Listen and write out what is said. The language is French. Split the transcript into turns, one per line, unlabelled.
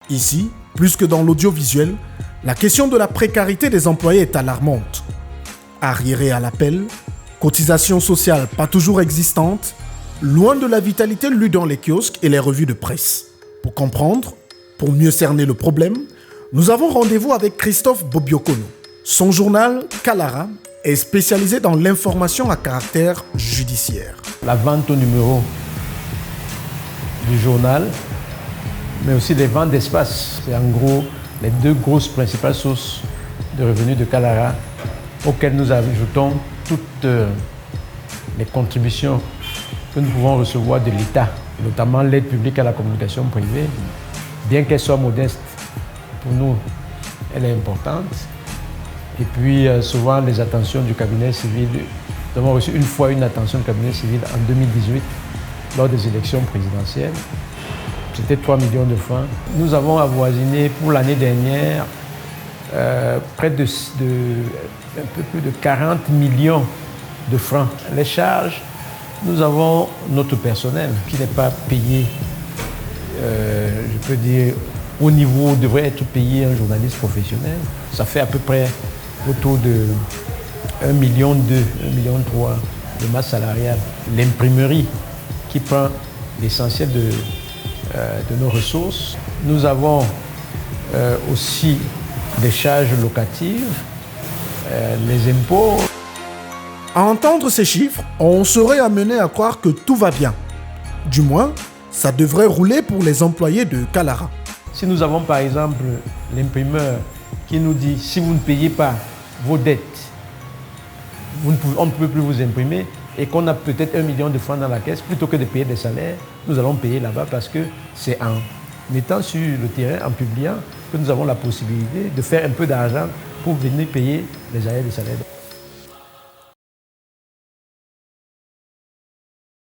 Ici, plus que dans l'audiovisuel, la question de la précarité des employés est alarmante. Arriérés à l'appel, cotisations sociales pas toujours existantes, loin de la vitalité lue dans les kiosques et les revues de presse. Pour comprendre, pour mieux cerner le problème, nous avons rendez-vous avec Christophe Bobiokono. Son journal, Kalara, est spécialisé dans l'information à caractère judiciaire.
La vente au numéro du journal, mais aussi les ventes d'espace. C'est en gros les deux grosses principales sources de revenus de Kalara, auxquelles nous ajoutons toutes les contributions que nous pouvons recevoir de l'État, notamment l'aide publique à la communication privée. Bien qu'elle soit modeste, pour nous, elle est importante. Et puis souvent les attentions du cabinet civil. Nous avons reçu une fois une attention du cabinet civil en 2018 lors des élections présidentielles. C'était 3 millions de francs. Nous avons avoisiné pour l'année dernière près de un peu plus de 40 millions de francs. Les charges, nous avons notre personnel qui n'est pas payé, je peux dire, au niveau où devrait être payé un journaliste professionnel. Ça fait à peu près autour de 1,2 million, 1,3 million de masse salariale. L'imprimerie qui prend l'essentiel de nos ressources. Nous avons aussi des charges locatives, les impôts.
À entendre ces chiffres, on serait amené à croire que tout va bien. Du moins, ça devrait rouler pour les employés de Kalara.
Si nous avons par exemple l'imprimeur qui nous dit si vous ne payez pas vos dettes, on ne peut plus vous imprimer, et qu'on a peut-être 1 million de francs dans la caisse, plutôt que de payer des salaires, nous allons payer là-bas parce que c'est en étant sur le terrain, en publiant, que nous avons la possibilité de faire un peu d'argent pour venir payer les arrières de salaire.